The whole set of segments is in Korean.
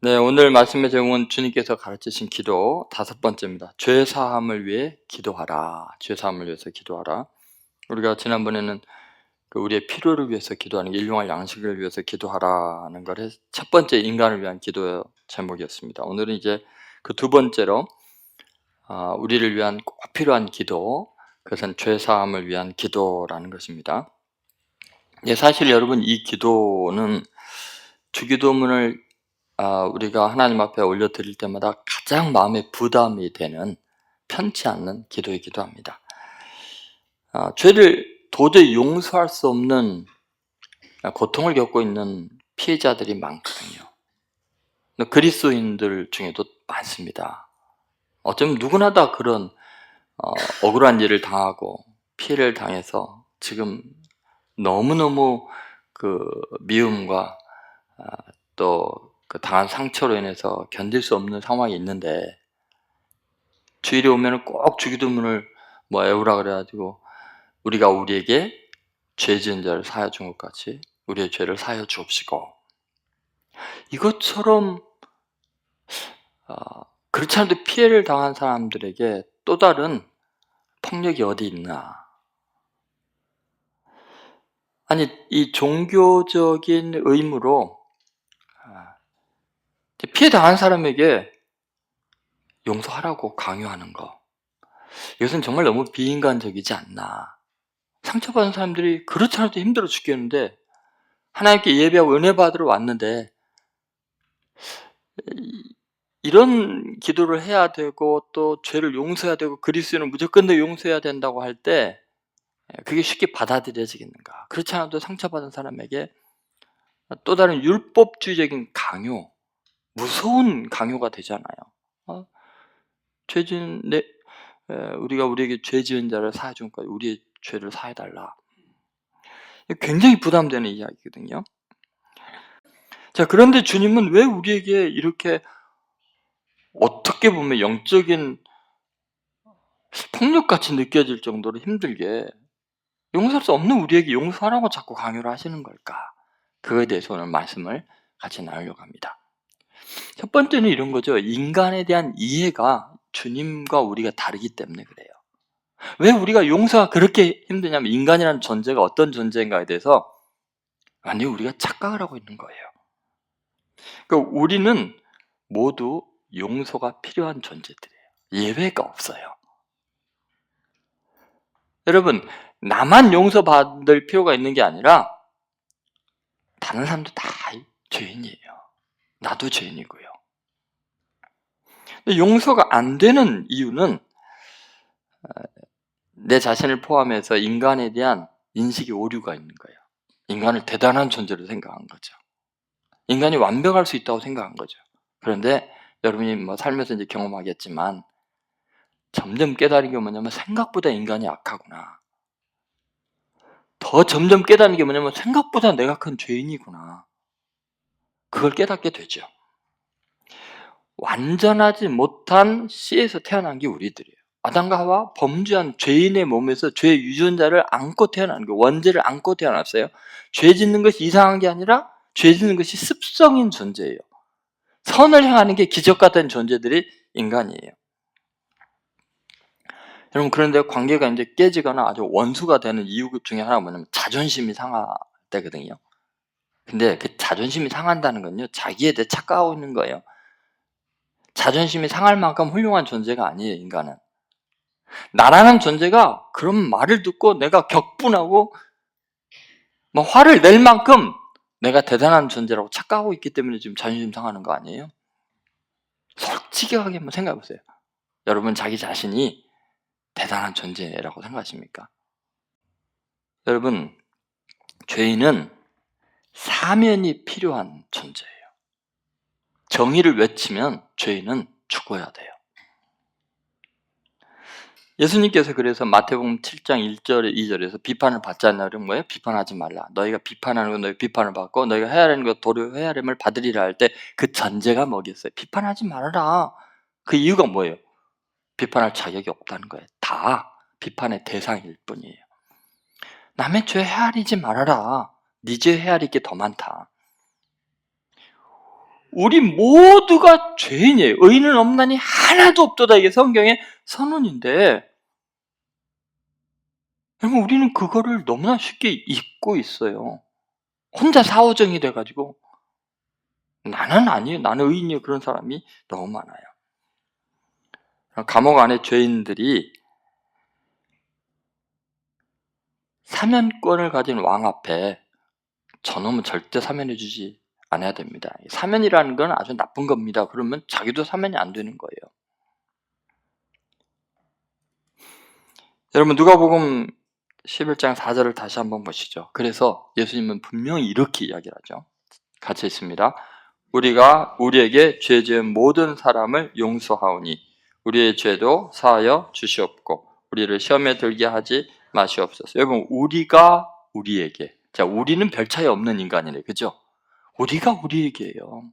네, 오늘 말씀의 제목은 주님께서 가르치신 기도 5번째입니다. 죄 사함을 위해 기도하라. 죄 사함을 위해서 기도하라. 우리가 지난번에는 우리의 필요를 위해서 기도하는 게 일용할 양식을 위해서 기도하라는 걸 첫 번째 인간을 위한 기도 제목이었습니다. 오늘은 이제 그 두 번째로 우리를 위한 꼭 필요한 기도, 그것은 죄 사함을 위한 기도라는 것입니다. 예, 사실 여러분 이 기도는 주기도문을 우리가 하나님 앞에 올려드릴 때마다 가장 마음에 부담이 되는 편치 않는 기도이기도 합니다. 죄를 도저히 용서할 수 없는 고통을 겪고 있는 피해자들이 많거든요. 그리스도인들 중에도 많습니다. 어쩌면 누구나 다 그런 억울한 일을 당하고 피해를 당해서 지금 너무너무 그 미움과 또 그 당한 상처로 인해서 견딜 수 없는 상황이 있는데, 주일에 오면 꼭 주기도문을 외우라 그래가지고 우리가 우리에게 죄 지은 자를 사하여 준 것 같이 우리의 죄를 사하여 주옵시고, 이것처럼 그렇지 않아도 피해를 당한 사람들에게 또 다른 폭력이 어디 있나. 아니, 이 종교적인 의무로 피해 당한 사람에게 용서하라고 강요하는 거, 이것은 정말 너무 비인간적이지 않나. 상처받은 사람들이 그렇지 않아도 힘들어 죽겠는데, 하나님께 예배하고 은혜 받으러 왔는데 이런 기도를 해야 되고 또 죄를 용서해야 되고 그리스도는 무조건 더 용서해야 된다고 할 때 그게 쉽게 받아들여지겠는가. 그렇지 않아도 상처받은 사람에게 또 다른 율법주의적인 강요, 무서운 강요가 되잖아요. 죄 지은 우리가 우리에게 죄 지은 자를 사해 준 거예요. 우리의 죄를 사해달라. 굉장히 부담되는 이야기거든요. 자, 그런데 주님은 왜 우리에게 이렇게 어떻게 보면 영적인 폭력같이 느껴질 정도로 힘들게 용서할 수 없는 우리에게 용서하라고 자꾸 강요를 하시는 걸까? 그거에 대해서 오늘 말씀을 같이 나누려고 합니다. 첫 번째는 이런 거죠. 인간에 대한 이해가 주님과 우리가 다르기 때문에 그래요. 왜 우리가 용서가 그렇게 힘드냐면, 인간이라는 존재가 어떤 존재인가에 대해서 완전히 우리가 착각을 하고 있는 거예요. 그러니까 우리는 모두 용서가 필요한 존재들이에요. 예외가 없어요. 여러분, 나만 용서받을 필요가 있는 게 아니라 다른 사람도 다 죄인이에요. 나도 죄인이고요. 용서가 안 되는 이유는 내 자신을 포함해서 인간에 대한 인식의 오류가 있는 거예요. 인간을 대단한 존재로 생각한 거죠. 인간이 완벽할 수 있다고 생각한 거죠. 그런데 여러분이 살면서 이제 경험하겠지만 점점 깨달은 게 뭐냐면, 생각보다 인간이 악하구나. 더 점점 깨닫는 게 뭐냐면, 생각보다 내가 큰 죄인이구나. 그걸 깨닫게 되죠. 완전하지 못한 씨에서 태어난 게 우리들이에요. 아담과 하와 범죄한 죄인의 몸에서 죄 유전자를 안고 태어나는 거, 원죄를 안고 태어났어요. 죄 짓는 것이 이상한 게 아니라 죄 짓는 것이 습성인 존재예요. 선을 행하는 게 기적 같은 존재들이 인간이에요. 여러분, 그런데 관계가 이제 깨지거나 아주 원수가 되는 이유 중에 하나가 뭐냐면 자존심이 상할 때거든요. 근데 그 자존심이 상한다는 건요, 자기에 대해 착각하고 있는 거예요. 자존심이 상할 만큼 훌륭한 존재가 아니에요, 인간은. 나라는 존재가 그런 말을 듣고 내가 격분하고 화를 낼 만큼 내가 대단한 존재라고 착각하고 있기 때문에 지금 자존심 상하는 거 아니에요? 솔직하게 한번 생각해 보세요. 여러분, 자기 자신이 대단한 존재라고 생각하십니까? 여러분, 죄인은 사면이 필요한 존재예요. 정의를 외치면 죄인은 죽어야 돼요. 예수님께서 그래서 마태복음 7장 1절 2절에서 비판을 받지 않나 그러면 뭐예요? 비판하지 말라. 너희가 비판하는 건 너희 비판을 받고 너희가 헤아리는 것 도리어 헤아림을 받으리라 할 때 그 전제가 뭐겠어요? 비판하지 말아라. 그 이유가 뭐예요? 비판할 자격이 없다는 거예요. 다 비판의 대상일 뿐이에요. 남의 죄 헤아리지 말아라. 네 죄 헤아릴 게 더 많다. 우리 모두가 죄인이에요. 의인은 없나니 하나도 없도다. 이게 성경의 선언인데 여러분 우리는 그거를 너무나 쉽게 잊고 있어요. 혼자 사오정이 돼가지고 나는 아니에요. 나는 의인이에요. 그런 사람이 너무 많아요. 감옥 안에 죄인들이 사면권을 가진 왕 앞에 저놈은 절대 사면해주지 않아야 됩니다. 사면이라는 건 아주 나쁜 겁니다. 그러면 자기도 사면이 안 되는 거예요. 여러분 누가복음 11장 4절을 다시 한번 보시죠. 그래서 예수님은 분명히 이렇게 이야기를 하죠. 같이 있습니다. 우리가 우리에게 죄 지은 모든 사람을 용서하오니 우리의 죄도 사하여 주시옵고 우리를 시험에 들게 하지 마시옵소서. 여러분 우리가 우리에게, 자 우리는 별 차이 없는 인간이래, 그죠? 우리가 우리에게예요.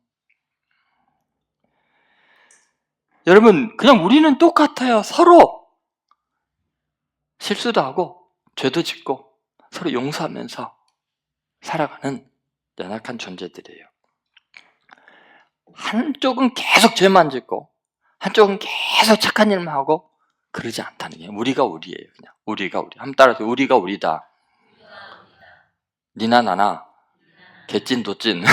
여러분 그냥 우리는 똑같아요. 서로 실수도 하고 죄도 짓고 서로 용서하면서 살아가는 연약한 존재들이에요. 한쪽은 계속 죄만 짓고 한쪽은 계속 착한 일만 하고 그러지 않다는 게 우리가 우리예요. 그냥 우리가 우리. 한번 따라서 우리가 우리다. 니나 나나 개찐 도찐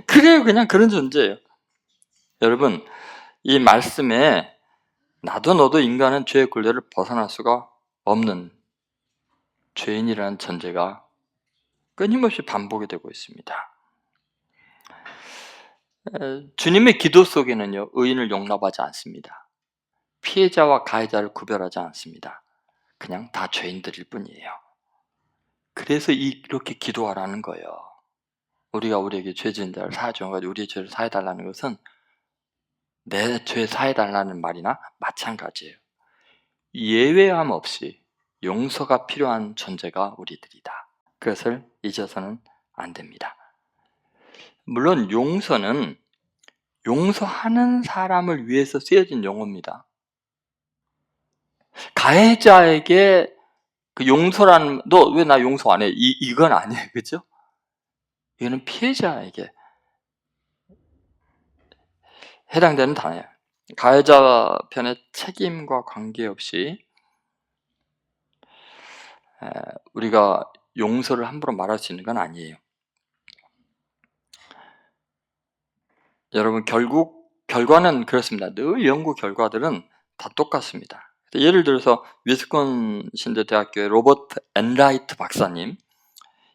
그래요. 그냥 그런 존재예요. 여러분 이 말씀에 나도 너도 인간은 죄의 굴레를 벗어날 수가 없는 죄인이라는 전제가 끊임없이 반복이 되고 있습니다. 주님의 기도 속에는요 의인을 용납하지 않습니다. 피해자와 가해자를 구별하지 않습니다. 그냥 다 죄인들일 뿐이에요. 그래서 이렇게 기도하라는 거예요. 우리가 우리에게 죄 지은 자를 사하여가지고 우리의 죄를 사해달라는 것은 내 죄 사해달라는 말이나 마찬가지예요. 예외함 없이 용서가 필요한 존재가 우리들이다. 그것을 잊어서는 안 됩니다. 물론 용서는 용서하는 사람을 위해서 쓰여진 용어입니다. 가해자에게 그 용서라는, 너 왜 나 용서 안 해? 이건 아니에요. 그죠? 이거는 피해자에게 해당되는 단어예요. 가해자 편의 책임과 관계없이 우리가 용서를 함부로 말할 수 있는 건 아니에요. 여러분 결국 결과는 그렇습니다. 늘 연구 결과들은 다 똑같습니다. 예를 들어서 위스콘신 대학교의 로버트 엔라이트 박사님,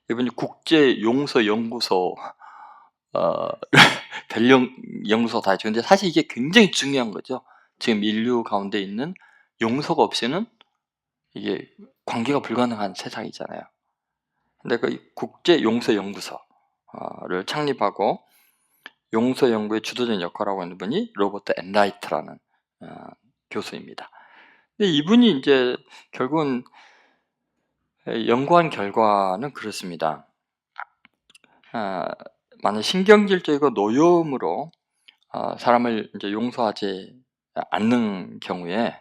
이분이 국제용서연구소 별 연구소 다 했죠. 근데 사실 이게 굉장히 중요한 거죠. 지금 인류 가운데 있는 용서가 없이는 이게 관계가 불가능한 세상이잖아요. 근데 그 국제용서연구소를 창립하고 용서 연구의 주도적인 역할을 하고 있는 분이 로버트 엔라이트라는 교수입니다. 근데 이분이 이제 결국은 연구한 결과는 그렇습니다. 만약 신경질적이고 노여움으로 사람을 이제 용서하지 않는 경우에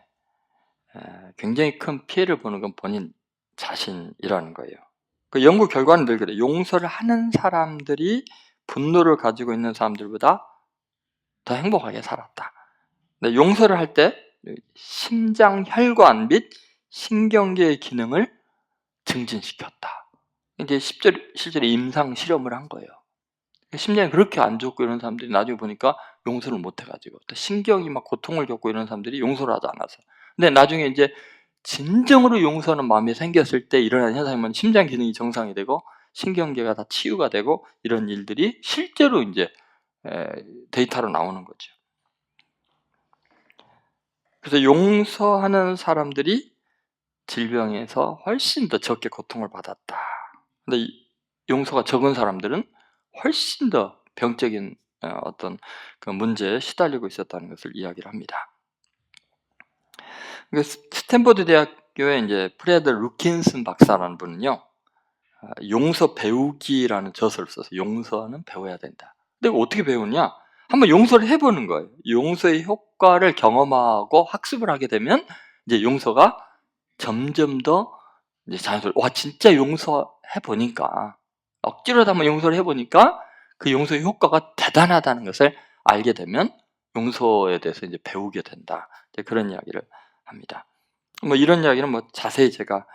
굉장히 큰 피해를 보는 건 본인 자신이라는 거예요. 그 연구 결과는 늘 그래요. 용서를 하는 사람들이 분노를 가지고 있는 사람들보다 더 행복하게 살았다. 근데 용서를 할 때 심장 혈관 및 신경계의 기능을 증진시켰다. 이제 실제로 임상 실험을 한 거예요. 심장이 그렇게 안 좋고 이런 사람들이 나중에 보니까 용서를 못 해가지고 또 신경이 막 고통을 겪고 이런 사람들이 용서를 하지 않아서. 근데 나중에 이제 진정으로 용서하는 마음이 생겼을 때 일어나는 현상이면 심장 기능이 정상이 되고 신경계가 다 치유가 되고 이런 일들이 실제로 이제 데이터로 나오는 거죠. 그래서 용서하는 사람들이 질병에서 훨씬 더 적게 고통을 받았다. 근데 용서가 적은 사람들은 훨씬 더 병적인 어떤 그 문제에 시달리고 있었다는 것을 이야기를 합니다. 스탠포드 대학교의 이제 프레드 루킨슨 박사라는 분은요, 용서 배우기라는 저서를 써서 용서는 배워야 된다. 근데 어떻게 배우냐? 한번 용서를 해보는 거예요. 용서의 효과를 경험하고 학습을 하게 되면 이제 용서가 점점 더 이제 자연스럽게, 와 진짜 용서해 보니까, 억지로도 한번 용서를 해보니까 그 용서의 효과가 대단하다는 것을 알게 되면 용서에 대해서 이제 배우게 된다. 그런 이야기를 합니다. 뭐 이런 이야기는 뭐 자세히 제가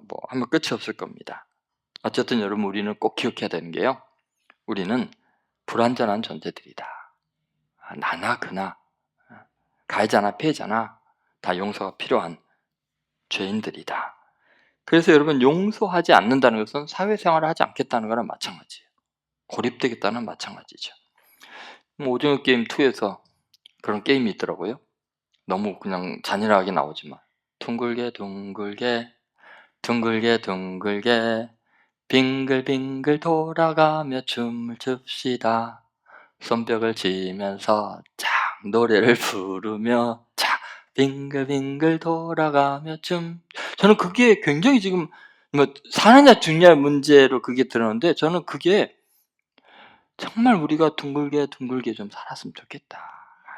뭐 하면 끝이 없을 겁니다. 어쨌든 여러분, 우리는 꼭 기억해야 되는 게요, 우리는 불완전한 존재들이다. 나나 그나, 가해자나 피해자나 다 용서가 필요한 죄인들이다. 그래서 여러분, 용서하지 않는다는 것은 사회생활을 하지 않겠다는 거랑 마찬가지예요. 고립되겠다는 마찬가지죠. 오징어 게임 2에서 그런 게임이 있더라고요. 너무 그냥 잔인하게 나오지만, 둥글게 둥글게 둥글게 둥글게 빙글빙글 돌아가며 춤을 춥시다. 손뼉을 치면서 쫙 노래를 부르며 쫙 빙글빙글 돌아가며 춤. 저는 그게 굉장히 지금 뭐 사느냐 죽냐 문제로 그게 들었는데, 저는 그게 정말 우리가 둥글게 둥글게 좀 살았으면 좋겠다.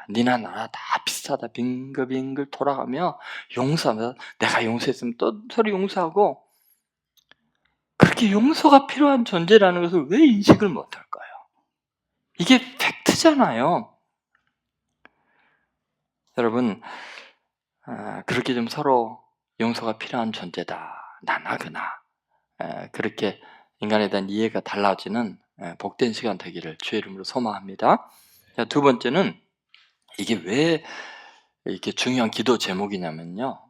니나 나나 다 비슷하다. 빙글빙글 돌아가며 용서하면서, 내가 용서했으면 또 서로 용서하고, 그렇게 용서가 필요한 존재라는 것을 왜 인식을 못할까요? 이게 팩트잖아요. 여러분, 그렇게 좀 서로 용서가 필요한 존재다. 나나 그나. 그렇게 인간에 대한 이해가 달라지는 복된 시간 되기를 주의 이름으로 소망합니다. 자, 두 번째는, 이게 왜 이렇게 중요한 기도 제목이냐면요,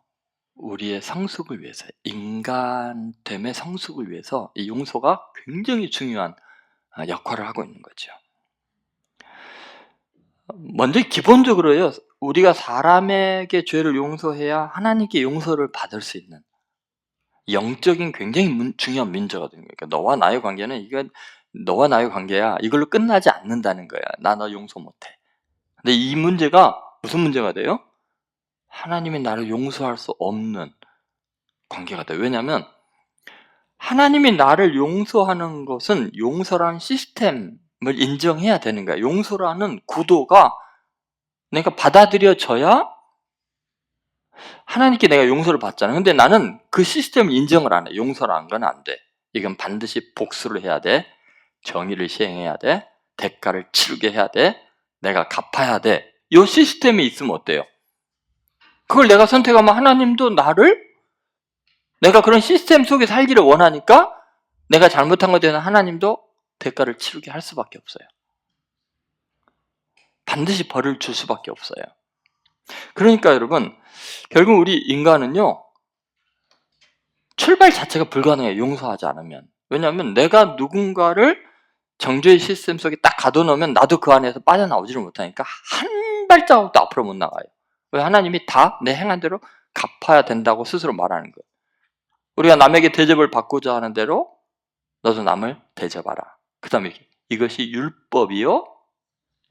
우리의 성숙을 위해서, 인간됨의 성숙을 위해서 이 용서가 굉장히 중요한 역할을 하고 있는 거죠. 먼저 기본적으로요, 우리가 사람에게 죄를 용서해야 하나님께 용서를 받을 수 있는 영적인 굉장히 중요한 문제거든요. 그러니까 너와 나의 관계는, 이건 너와 나의 관계야. 이걸로 끝나지 않는다는 거야. 나 너 용서 못해. 근데 이 문제가 무슨 문제가 돼요? 하나님이 나를 용서할 수 없는 관계가 돼요. 왜냐하면 하나님이 나를 용서하는 것은 용서라는 시스템을 인정해야 되는 거야. 용서라는 구도가 내가 받아들여져야 하나님께 내가 용서를 받잖아. 근데 나는 그 시스템을 인정을 안 해. 용서라는 건 안 돼. 이건 반드시 복수를 해야 돼. 정의를 시행해야 돼. 대가를 치르게 해야 돼. 내가 갚아야 돼. 이 시스템이 있으면 어때요? 그걸 내가 선택하면 하나님도 나를, 내가 그런 시스템 속에 살기를 원하니까 내가 잘못한 것에 대해서 하나님도 대가를 치르게 할 수밖에 없어요. 반드시 벌을 줄 수밖에 없어요. 그러니까 여러분, 결국 우리 인간은요, 출발 자체가 불가능해요. 용서하지 않으면. 왜냐하면 내가 누군가를 정죄의 시스템 속에 딱 가둬놓으면 나도 그 안에서 빠져나오지를 못하니까 한 발자국도 앞으로 못 나가요. 왜? 하나님이 다 내 행한 대로 갚아야 된다고 스스로 말하는 거예요. 우리가 남에게 대접을 받고자 하는 대로 너도 남을 대접하라. 그 다음에 이것이 율법이요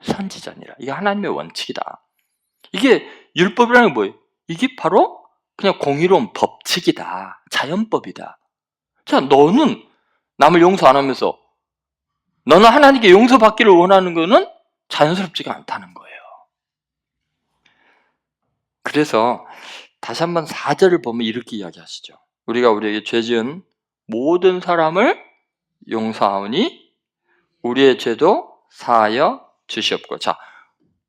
선지자니라. 이게 하나님의 원칙이다. 이게 율법이라는 게 뭐예요? 이게 바로 그냥 공의로운 법칙이다. 자연법이다. 자, 너는 남을 용서 안 하면서 너는 하나님께 용서받기를 원하는 거는 자연스럽지가 않다는 거예요. 그래서 다시 한번 4절을 보면 이렇게 이야기하시죠. 우리가 우리에게 죄 지은 모든 사람을 용서하오니 우리의 죄도 사하여 주시옵고. 자,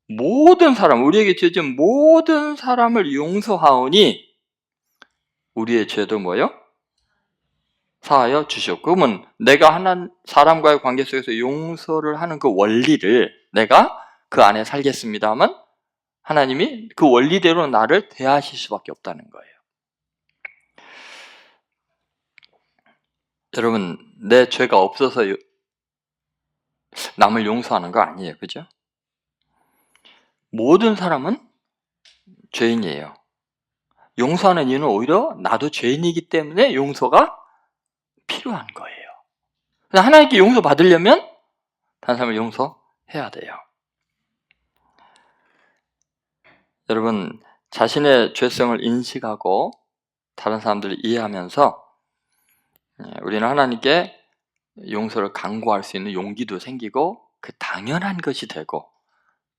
모든 사람, 우리에게 죄 지은 모든 사람을 용서하오니 우리의 죄도 뭐요? 사하여 주시옵고. 그러면 내가 사람과의 관계 속에서 용서를 하는 그 원리를 내가 그 안에 살겠습니다 하면 하나님이 그 원리대로 나를 대하실 수밖에 없다는 거예요. 여러분, 내 죄가 없어서 남을 용서하는 거 아니에요. 그죠? 모든 사람은 죄인이에요. 용서하는 이유는 오히려 나도 죄인이기 때문에 용서가 필요한 거예요. 하나님께 용서 받으려면 다른 사람을 용서해야 돼요. 여러분, 자신의 죄성을 인식하고 다른 사람들을 이해하면서 우리는 하나님께 용서를 강구할 수 있는 용기도 생기고 그 당연한 것이 되고,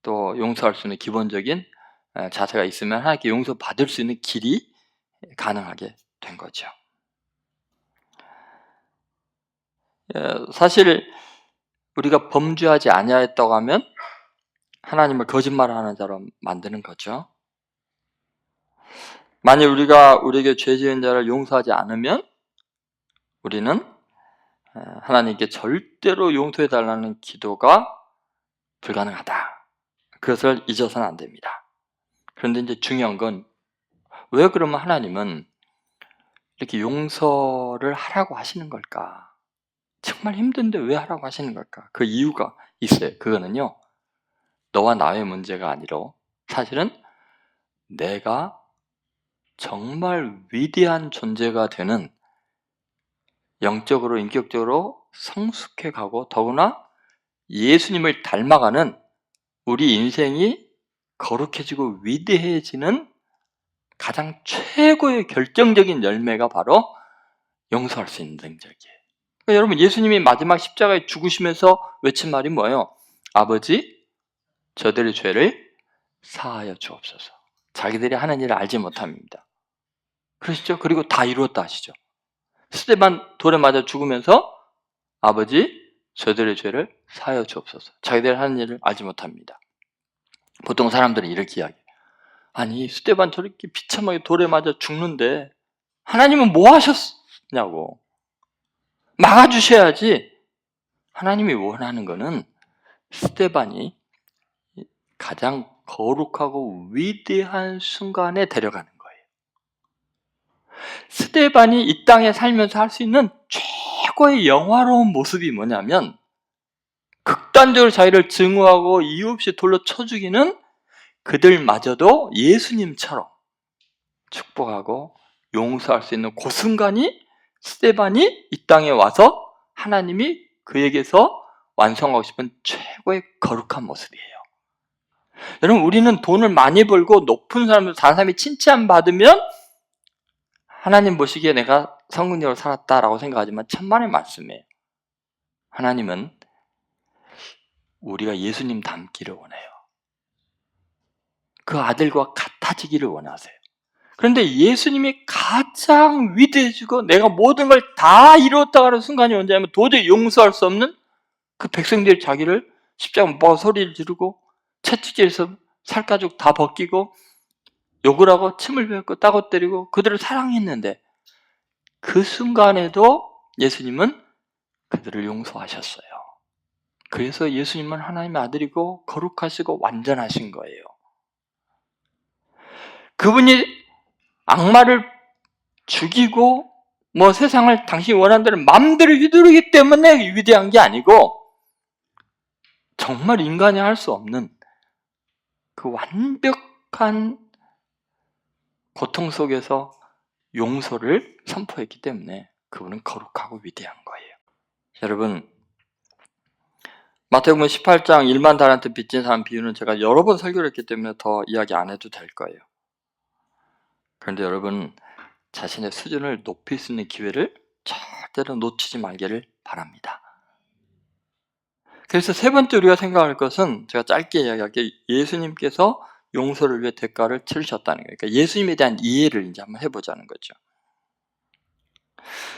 또 용서할 수 있는 기본적인 자세가 있으면 하나님께 용서받을 수 있는 길이 가능하게 된 거죠. 사실 우리가 범죄하지 아니하였다고 하면 하나님을 거짓말하는 자로 만드는 거죠. 만일 우리가 우리에게 죄 지은 자를 용서하지 않으면 우리는 하나님께 절대로 용서해 달라는 기도가 불가능하다. 그것을 잊어서는 안 됩니다. 그런데 이제 중요한 건 왜 그러면 하나님은 이렇게 용서를 하라고 하시는 걸까? 정말 힘든데 왜 하라고 하시는 걸까? 그 이유가 있어요. 그거는요, 너와 나의 문제가 아니라 사실은 내가 정말 위대한 존재가 되는, 영적으로 인격적으로 성숙해 가고 더구나 예수님을 닮아가는 우리 인생이 거룩해지고 위대해지는 가장 최고의 결정적인 열매가 바로 용서할 수 있는 능력이에요. 그러니까 여러분, 예수님이 마지막 십자가에 죽으시면서 외친 말이 뭐예요? 아버지, 저들의 죄를 사하여 주옵소서. 자기들이 하는 일을 알지 못합니다. 그러시죠? 그리고 다 이루었다 하시죠. 스데반 돌에 맞아 죽으면서 아버지, 저들의 죄를 사하여 주옵소서. 자기들이 하는 일을 알지 못합니다. 보통 사람들은 이렇게 이야기해요. 아니, 스데반 저렇게 비참하게 돌에 맞아 죽는데 하나님은 뭐 하셨냐고. 막아주셔야지. 하나님이 원하는 거는 스데반이 가장 거룩하고 위대한 순간에 데려가는 거예요. 스데반이 이 땅에 살면서 할 수 있는 최고의 영화로운 모습이 뭐냐면 극단적으로 자기를 증오하고 이유 없이 돌로 쳐 죽이는 그들마저도 예수님처럼 축복하고 용서할 수 있는 그 순간이 스데반이 이 땅에 와서 하나님이 그에게서 완성하고 싶은 최고의 거룩한 모습이에요. 여러분, 우리는 돈을 많이 벌고 높은 사람들, 다른 사람이 칭찬 받으면 하나님 보시기에 내가 성공적으로 살았다라고 생각하지만 천만의 말씀이에요. 하나님은 우리가 예수님 닮기를 원해요. 그 아들과 같아지기를 원하세요. 그런데 예수님이 가장 위대해지고 내가 모든 걸 다 이루었다고 하는 순간이 언제냐면 도저히 용서할 수 없는 그 백성들이 자기를 십자가 못 박아 소리를 지르고 채찍질해서 살가죽 다 벗기고 욕을 하고 침을 뱉고 따고 때리고 그들을 사랑했는데 그 순간에도 예수님은 그들을 용서하셨어요. 그래서 예수님은 하나님의 아들이고 거룩하시고 완전하신 거예요. 그분이 악마를 죽이고 뭐 세상을 당신이 원하는 대로 마음대로 휘두르기 때문에 위대한 게 아니고 정말 인간이 할 수 없는 그 완벽한 고통 속에서 용서를 선포했기 때문에 그분은 거룩하고 위대한 거예요. 여러분, 마태복음 18장 1만 달란트 빚진 사람 비유는 제가 여러 번 설교를 했기 때문에 더 이야기 안 해도 될 거예요. 그런데 여러분, 자신의 수준을 높일 수 있는 기회를 절대로 놓치지 말기를 바랍니다. 그래서 세 번째 우리가 생각할 것은 제가 짧게 이야기할게요. 예수님께서 용서를 위해 대가를 치르셨다는 거예요. 그러니까 예수님에 대한 이해를 이제 한번 해보자는 거죠.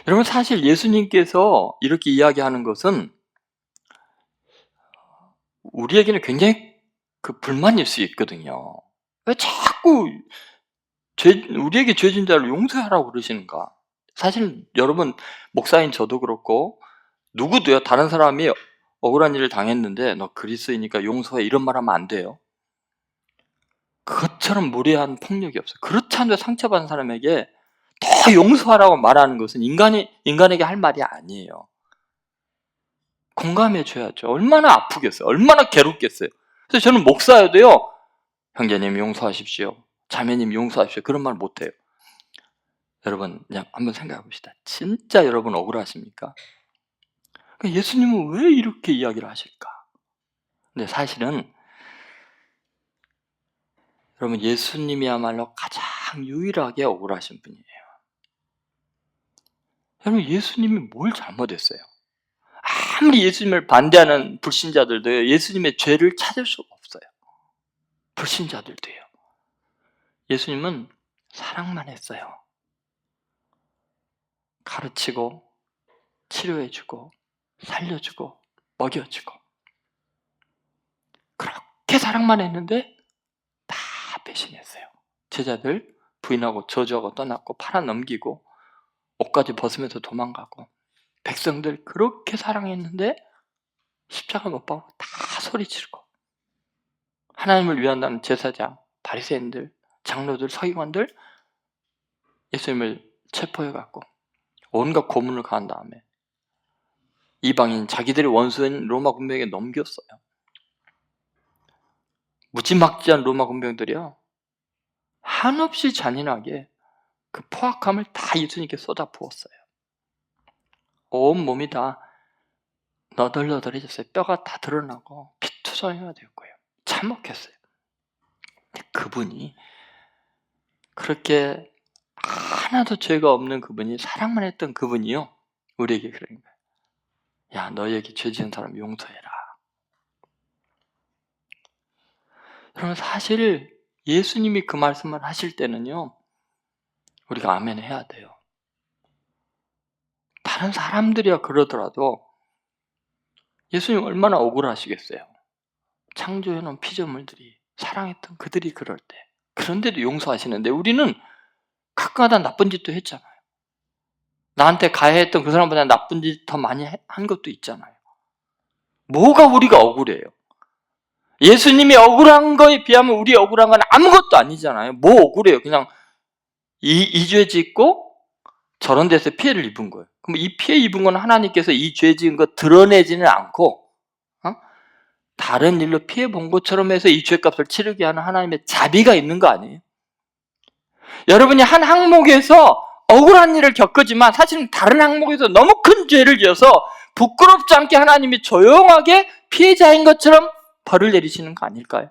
여러분, 사실 예수님께서 이렇게 이야기하는 것은 우리에게는 굉장히 그 불만일 수 있거든요. 왜 자꾸 우리에게 죄진 자를 용서하라고 그러시는가? 사실 여러분, 목사인 저도 그렇고 누구도요, 다른 사람이 억울한 일을 당했는데 너 그리스도이니까 용서해 이런 말 하면 안 돼요. 그것처럼 무례한 폭력이 없어요. 그렇지 않아도 상처받은 사람에게 더 용서하라고 말하는 것은 인간에게 할 말이 아니에요. 공감해 줘야죠. 얼마나 아프겠어요. 얼마나 괴롭겠어요. 그래서 저는 목사여도요, 형제님 용서하십시오, 자매님 용서하십시오, 그런 말 못해요. 여러분, 그냥 한번 생각해 봅시다. 진짜 여러분 억울하십니까? 예수님은 왜 이렇게 이야기를 하실까? 근데 사실은 여러분, 예수님이야말로 가장 유일하게 억울하신 분이에요. 여러분, 예수님이 뭘 잘못했어요? 아무리 예수님을 반대하는 불신자들도요, 예수님의 죄를 찾을 수가 없어요. 불신자들도요. 예수님은 사랑만 했어요. 가르치고 치료해주고 살려주고 먹여주고 그렇게 사랑만 했는데 다 배신했어요. 제자들 부인하고 저주하고 떠났고 팔아넘기고 옷까지 벗으면서 도망가고 백성들 그렇게 사랑했는데 십자가 못 박고 다 소리치고 하나님을 위한다는 제사장, 바리새인들, 장로들, 서기관들 예수님을 체포해갖고 온갖 고문을 가한 다음에 이방인 자기들의 원수인 로마 군병에게 넘겼어요. 무지막지한 로마 군병들이요 한없이 잔인하게 그 포악함을 다 예수님께 쏟아부었어요. 온 몸이 다 너덜너덜해졌어요. 뼈가 다 드러나고 피투성이가 되었고요. 참혹했어요. 그분이 그렇게 하나도 죄가 없는 그분이 사랑만 했던 그분이요 우리에게 그런 거예요. 야, 너에게 죄 지은 사람 용서해라. 그러면 사실 예수님이 그 말씀을 하실 때는요 우리가 아멘 해야 돼요. 다른 사람들이야 그러더라도 예수님 얼마나 억울하시겠어요. 창조해놓은 피조물들이 사랑했던 그들이 그럴 때 그런데도 용서하시는데 우리는 가끔가다 나쁜 짓도 했잖아요. 나한테 가해했던 그 사람보다 나쁜 짓 더 많이 한 것도 있잖아요. 뭐가 우리가 억울해요? 예수님이 억울한 거에 비하면 우리 억울한 건 아무것도 아니잖아요. 뭐 억울해요? 그냥 이 죄 짓고 저런 데서 피해를 입은 거예요. 그럼 이 피해 입은 건 하나님께서 이 죄 지은 거 드러내지는 않고 다른 일로 피해 본 것처럼 해서 이 죄값을 치르게 하는 하나님의 자비가 있는 거 아니에요? 여러분이 한 항목에서 억울한 일을 겪었지만 사실은 다른 항목에서 너무 큰 죄를 지어서 부끄럽지 않게 하나님이 조용하게 피해자인 것처럼 벌을 내리시는 거 아닐까요?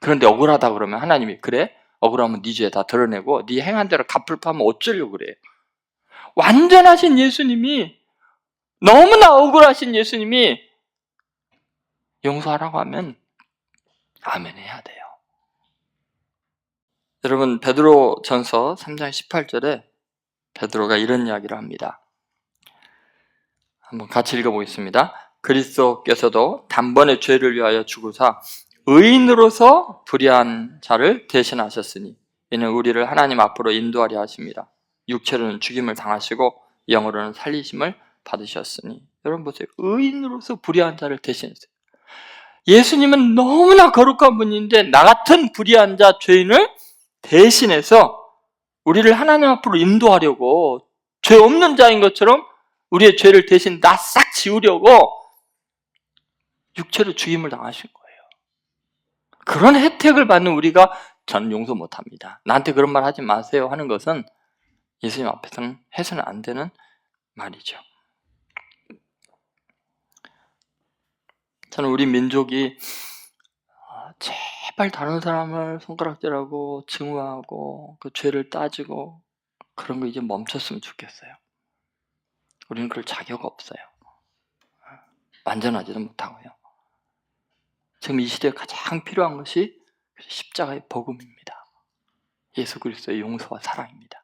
그런데 억울하다 그러면 하나님이 그래? 억울하면 네 죄 다 드러내고 네 행한 대로 갚을 파면 어쩌려고 그래? 완전하신 예수님이 너무나 억울하신 예수님이 용서하라고 하면 아멘 해야 돼요. 여러분 베드로전서 3장 18절에 베드로가 이런 이야기를 합니다. 한번 같이 읽어보겠습니다. 그리스도께서도 단번에 죄를 위하여 죽으사 의인으로서 불의한 자를 대신하셨으니 이는 우리를 하나님 앞으로 인도하려 하십니다. 육체로는 죽임을 당하시고 영으로는 살리심을 받으셨으니 여러분 보세요. 의인으로서 불의한 자를 대신했어요. 예수님은 너무나 거룩한 분인데 나 같은 불의한 자 죄인을 대신해서 우리를 하나님 앞으로 인도하려고 죄 없는 자인 것처럼 우리의 죄를 대신 다 싹 지우려고 육체로 죽임을 당하신 거예요. 그런 혜택을 받는 우리가 저는 용서 못합니다. 나한테 그런 말 하지 마세요 하는 것은 예수님 앞에서는 해서는 안 되는 말이죠. 저는 우리 민족이 제발 다른 사람을 손가락질하고 증오하고 그 죄를 따지고 그런 거 이제 멈췄으면 좋겠어요. 우리는 그럴 자격 없어요. 완전하지도 못하고요. 지금 이 시대에 가장 필요한 것이 십자가의 복음입니다. 예수 그리스도의 용서와 사랑입니다.